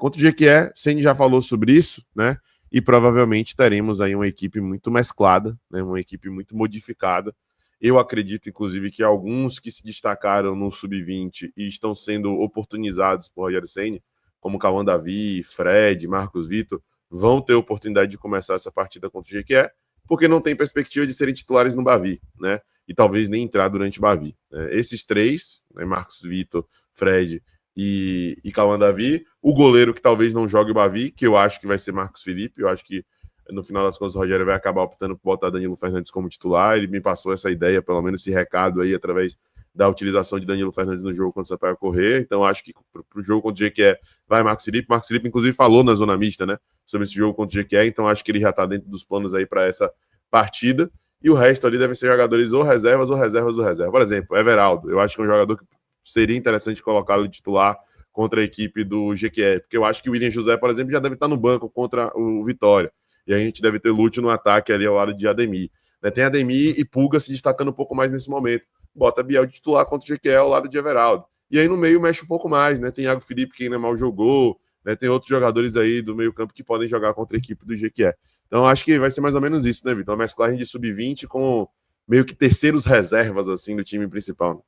Contra o Jequié, Ceni já falou sobre isso, né? E provavelmente teremos aí uma equipe muito mesclada, né? Uma equipe muito modificada. Eu acredito, inclusive, que alguns que se destacaram no Sub-20 e estão sendo oportunizados por Rogério Ceni, como Cauã Davi, Fred, Marcos Vitor, vão ter oportunidade de começar essa partida contra o Jequié, porque não tem perspectiva de serem titulares no Bavi, né? E talvez nem entrar durante o Bavi. Né? Esses três, né, Marcos Vitor, Fred e Cauã Davi, o goleiro que talvez não jogue o Bavi, que eu acho que vai ser Marcos Felipe, eu acho que no final das contas o Rogério vai acabar optando por botar Danilo Fernandes como titular, ele me passou essa ideia, pelo menos esse recado aí, através da utilização de Danilo Fernandes no jogo contra o Sampaio Corrêa, então acho que pro jogo contra o Jequié vai Marcos Felipe, inclusive falou na zona mista, né, sobre esse jogo contra o Jequié, então acho que ele já tá dentro dos planos aí para essa partida, e o resto ali devem ser jogadores ou reservas ou reservas do reserva. Por exemplo, Everaldo, eu acho que é um jogador que seria interessante colocá-lo de titular contra a equipe do Jequié, porque eu acho que o William José, por exemplo, já deve estar no banco contra o Vitória, e a gente deve ter Lúcio no ataque ali ao lado de Ademir. Né? Tem Ademir e Pulga se destacando um pouco mais nesse momento. Bota Biel de titular contra o Jequié ao lado de Everaldo. E aí no meio mexe um pouco mais, né? Tem Iago Felipe que ainda mal jogou, né? Tem outros jogadores aí do meio campo que podem jogar contra a equipe do Jequié. Então acho que vai ser mais ou menos isso, né, Vitor? Uma mesclagem de sub-20 com meio que terceiros reservas, assim, do time principal. Né?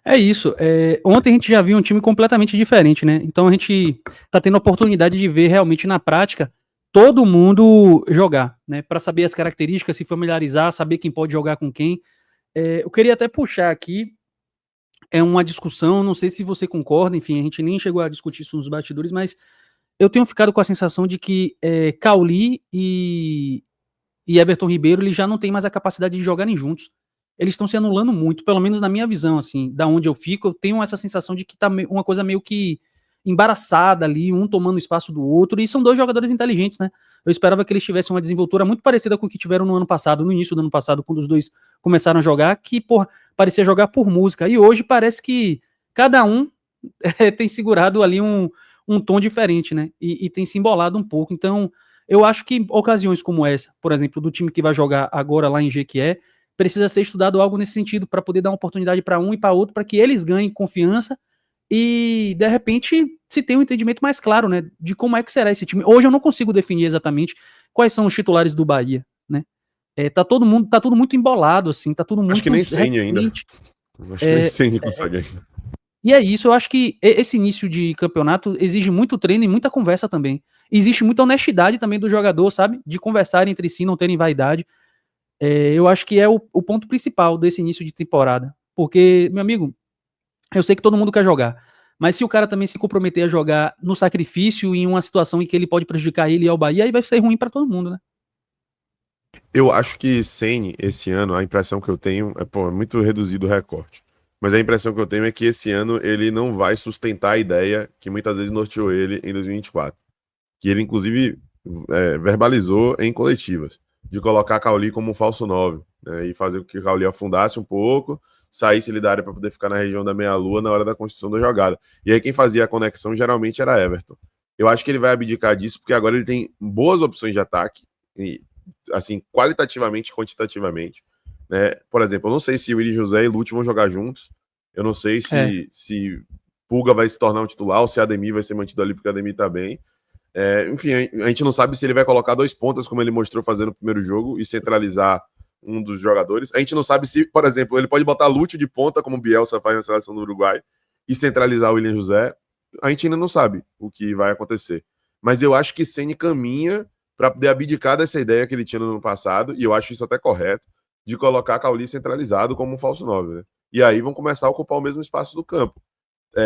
É isso. Ontem a gente já viu um time completamente diferente, né? Então a gente tá tendo a oportunidade de ver realmente na prática todo mundo jogar, né? Para saber as características, se familiarizar, saber quem pode jogar com quem. Eu queria até puxar aqui uma discussão, não sei se você concorda, enfim, a gente nem chegou a discutir isso nos bastidores, mas eu tenho ficado com a sensação de que Cauli e Everton Ribeiro eles já não têm mais a capacidade de jogarem juntos. Eles estão se anulando muito, pelo menos na minha visão, assim, da onde eu fico, eu tenho essa sensação de que tá uma coisa meio que embaraçada ali, um tomando o espaço do outro, e são dois jogadores inteligentes, né? Eu esperava que eles tivessem uma desenvoltura muito parecida com o que tiveram no ano passado, no início do ano passado, quando os dois começaram a jogar, que, porra, parecia jogar por música, e hoje parece que cada um tem segurado ali um tom diferente, né? E tem se embolado um pouco, então eu acho que ocasiões como essa, por exemplo, do time que vai jogar agora lá em Jequié, precisa ser estudado algo nesse sentido, para poder dar uma oportunidade para um e para outro, para que eles ganhem confiança e, de repente, se tenha um entendimento mais claro, né, de como é que será esse time. Hoje eu não consigo definir exatamente quais são os titulares do Bahia, né? Tá tudo muito embolado, assim, tá tudo muito acho que nem Ceni ainda. Acho que nem Ceni consegue ainda. E é isso, eu acho que esse início de campeonato exige muito treino e muita conversa também. Existe muita honestidade também do jogador, sabe? De conversar entre si, não terem vaidade. Eu acho que é o ponto principal desse início de temporada. Porque, meu amigo, eu sei que todo mundo quer jogar. Mas se o cara também se comprometer a jogar no sacrifício em uma situação em que ele pode prejudicar ele e ao Bahia, aí vai ser ruim pra todo mundo, né? Eu acho que Ceni, esse ano, a impressão que eu tenho é muito reduzido o recorte. Mas a impressão que eu tenho é que esse ano ele não vai sustentar a ideia que muitas vezes norteou ele em 2024. Que ele, inclusive, verbalizou em coletivas, de colocar Cauli como um falso 9, né, e fazer com que o Cauli afundasse um pouco, saísse ele da área para poder ficar na região da meia-lua na hora da construção da jogada. E aí quem fazia a conexão geralmente era Everton. Eu acho que ele vai abdicar disso, porque agora ele tem boas opções de ataque, e, assim, qualitativamente e quantitativamente. Né? Por exemplo, eu não sei se o Willi José e Lúcio vão jogar juntos, eu não sei se Pulga vai se tornar um titular ou se Ademir vai ser mantido ali porque o Ademir tá bem. Enfim, a gente não sabe se ele vai colocar dois pontas, como ele mostrou fazendo no primeiro jogo, e centralizar um dos jogadores. A gente não sabe se, por exemplo, ele pode botar Lúcio de ponta, como o Bielsa faz na seleção do Uruguai, e centralizar o William José. A gente ainda não sabe o que vai acontecer. Mas eu acho que Ceni caminha para poder abdicar dessa ideia que ele tinha no ano passado, e eu acho isso até correto, de colocar Cauli centralizado como um falso 9. Né? E aí vão começar a ocupar o mesmo espaço do campo.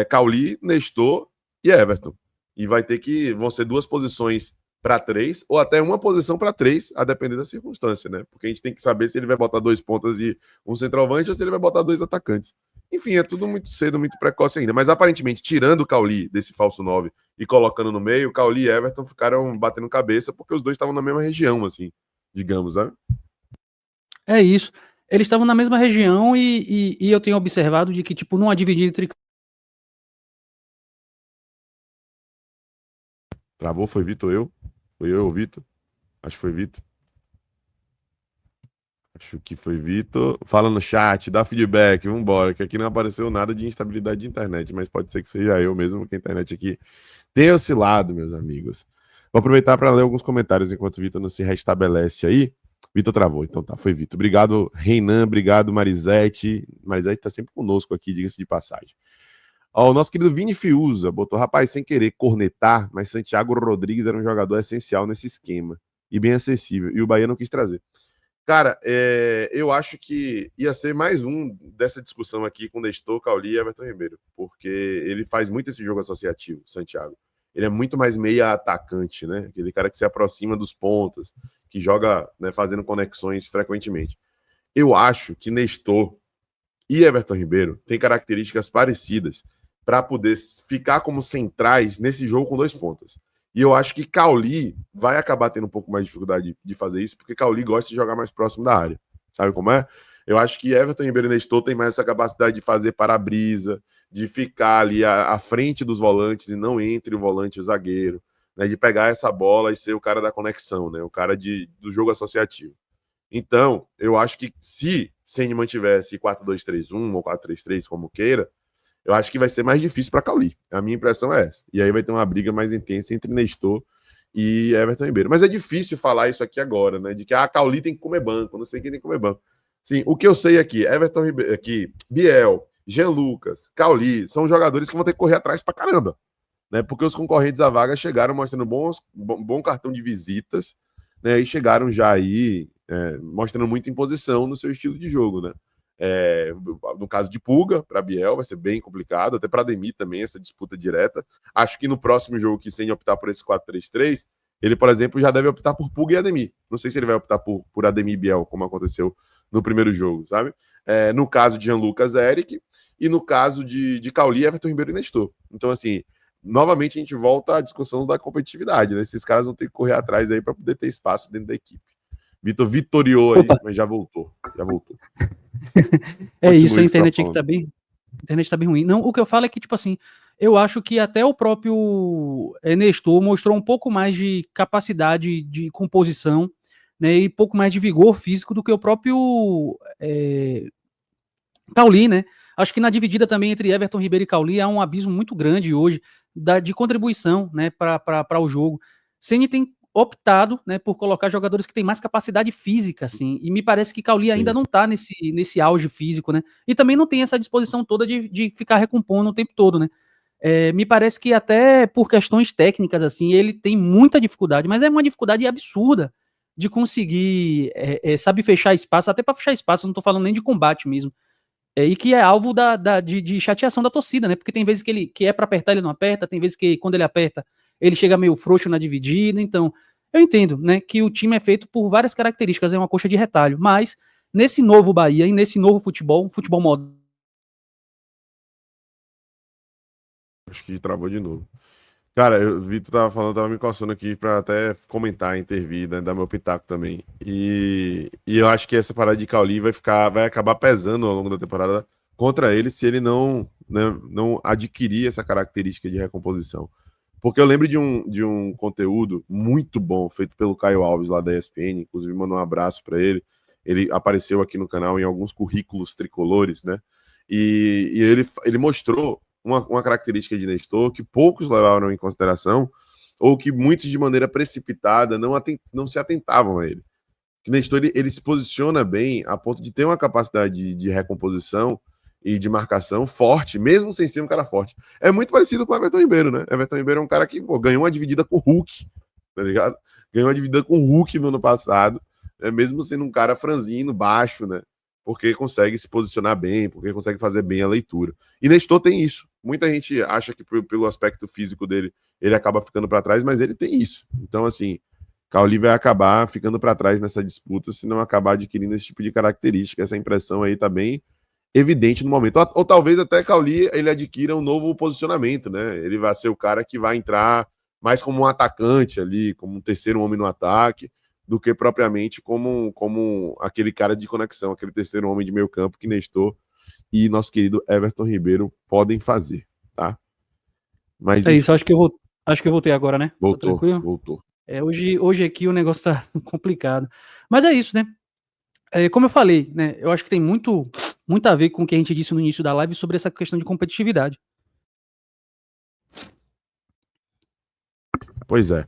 Cauli, Nestor e Everton. E vão ser duas posições para três, ou até uma posição para três, a depender da circunstância, né? Porque a gente tem que saber se ele vai botar dois pontas e um centroavante ou se ele vai botar dois atacantes. Enfim, é tudo muito cedo, muito precoce ainda. Mas aparentemente, tirando o Cauli desse falso 9 e colocando no meio, Cauli e Everton ficaram batendo cabeça porque os dois estavam na mesma região, assim, digamos, né? É isso. Eles estavam na mesma região e eu tenho observado de que, tipo, numa dividida entre. Travou, foi Vitor, eu? Foi eu ou Vitor? Acho que foi Vitor. Acho que foi Vitor. Fala no chat, dá feedback, vambora, que aqui não apareceu nada de instabilidade de internet, mas pode ser que seja eu mesmo, porque a internet aqui tem oscilado, meus amigos. Vou aproveitar para ler alguns comentários enquanto o Vitor não se restabelece aí. Vitor travou, então tá, foi Vitor. Obrigado, Reinan, obrigado, Marisete. Marisete tá sempre conosco aqui, diga-se de passagem. Ó, o nosso querido Vini Fiuza botou, rapaz, sem querer cornetar, mas Santiago Rodrigues era um jogador essencial nesse esquema e bem acessível, e o Bahia não quis trazer. Cara, eu acho que ia ser mais um dessa discussão aqui com Nestor, Cauli e Everton Ribeiro, porque ele faz muito esse jogo associativo, Santiago. Ele é muito mais meia atacante, né? Aquele cara que se aproxima dos pontas, que joga, né, fazendo conexões frequentemente. Eu acho que Nestor e Everton Ribeiro têm características parecidas para poder ficar como centrais nesse jogo com dois pontas. E eu acho que Cauli vai acabar tendo um pouco mais de dificuldade de fazer isso, porque Cauli gosta de jogar mais próximo da área. Sabe como é? Eu acho que Everton Ribeiro e Nestor têm mais essa capacidade de fazer para-brisa, de ficar ali à frente dos volantes e não entre o volante e o zagueiro, né? De pegar essa bola e ser o cara da conexão, né? O cara do jogo associativo. Então, eu acho que se Ceni mantivesse 4-2-3-1 ou 4-3-3, como queira, eu acho que vai ser mais difícil para Cauli. A minha impressão é essa. E aí vai ter uma briga mais intensa entre Nestor e Everton Ribeiro. Mas é difícil falar isso aqui agora, né? De que Cauli tem que comer banco, não sei quem tem que comer banco. Sim, o que eu sei aqui, Everton Ribeiro, aqui, Biel, Jean Lucas, Cauli, são jogadores que vão ter que correr atrás para caramba, né? Porque os concorrentes à vaga chegaram mostrando bom cartão de visitas, né? E chegaram já aí mostrando muita imposição no seu estilo de jogo, né? No caso de Pulga, para Biel, vai ser bem complicado, até para Ademir também, essa disputa direta. Acho que no próximo jogo, que sem optar por esse 4-3-3, ele, por exemplo, já deve optar por Pulga e Ademir. Não sei se ele vai optar por Ademir e Biel, como aconteceu no primeiro jogo, sabe? No caso de Jean Lucas, Eric, e no caso de Cauli, Everton Ribeiro e Nestor. Então, assim, novamente a gente volta à discussão da competitividade, né? Esses caras vão ter que correr atrás aí para poder ter espaço dentro da equipe. Vitor vitoriou aí, mas já voltou. É isso, a internet aqui tá bem. A internet tá bem ruim. Não, o que eu falo é que, tipo assim, eu acho que até o próprio Nestor mostrou um pouco mais de capacidade de composição, né? E um pouco mais de vigor físico do que o próprio Cauli, né? Acho que na dividida também entre Everton Ribeiro e Cauli há um abismo muito grande hoje de contribuição, né, para o jogo. Ceni tem optado, né, por colocar jogadores que têm mais capacidade física, assim, e me parece que Cauli ainda não tá nesse auge físico, né, e também não tem essa disposição toda de ficar recompondo o tempo todo, né. Me parece que até por questões técnicas, assim, ele tem muita dificuldade, mas é uma dificuldade absurda de conseguir, sabe, fechar espaço, até para fechar espaço, não tô falando nem de combate mesmo, e que é alvo de chateação da torcida, né? Porque tem vezes que é para apertar, ele não aperta, tem vezes que quando ele aperta, ele chega meio frouxo na dividida. Então, eu entendo, né, que o time é feito por várias características, é uma coxa de retalho, mas nesse novo Bahia e nesse novo futebol, futebol moderno. Acho que travou de novo. Cara, o Vitor tava falando, tava me coçando aqui pra até comentar, intervir, né, dar meu pitaco também. E eu acho que essa parada de Cauli vai acabar pesando ao longo da temporada contra ele se ele não, né, não adquirir essa característica de recomposição. Porque eu lembro de um conteúdo muito bom feito pelo Caio Alves lá da ESPN, inclusive mandou um abraço para ele. Ele apareceu aqui no canal em alguns currículos tricolores, né? E ele mostrou uma característica de Nestor que poucos levaram em consideração, ou que muitos de maneira precipitada não se atentavam a ele. Que Nestor ele se posiciona bem a ponto de ter uma capacidade de recomposição e de marcação forte, mesmo sem ser um cara forte. É muito parecido com o Everton Ribeiro, né? Everton Ribeiro é um cara que ganhou uma dividida com o Hulk, tá ligado? Ganhou uma dividida com o Hulk no ano passado, mesmo sendo um cara franzino, baixo, né? Porque consegue se posicionar bem, porque consegue fazer bem a leitura. E Nestor tem isso. Muita gente acha que pelo aspecto físico dele, ele acaba ficando para trás, mas ele tem isso. Então, assim, Cauli vai acabar ficando para trás nessa disputa se não acabar adquirindo esse tipo de característica. Essa impressão aí tá bem evidente no momento. Ou talvez até Cauli ele adquira um novo posicionamento, né? Ele vai ser o cara que vai entrar mais como um atacante ali, como um terceiro homem no ataque, do que propriamente como aquele cara de conexão, aquele terceiro homem de meio campo que Nestor e nosso querido Everton Ribeiro podem fazer, tá? Mas É isso, acho que eu voltei agora, né? Voltou. Hoje aqui o negócio tá complicado. Mas é isso, né? Como eu falei, né? Eu acho que tem muito a ver com o que a gente disse no início da live sobre essa questão de competitividade. Pois é.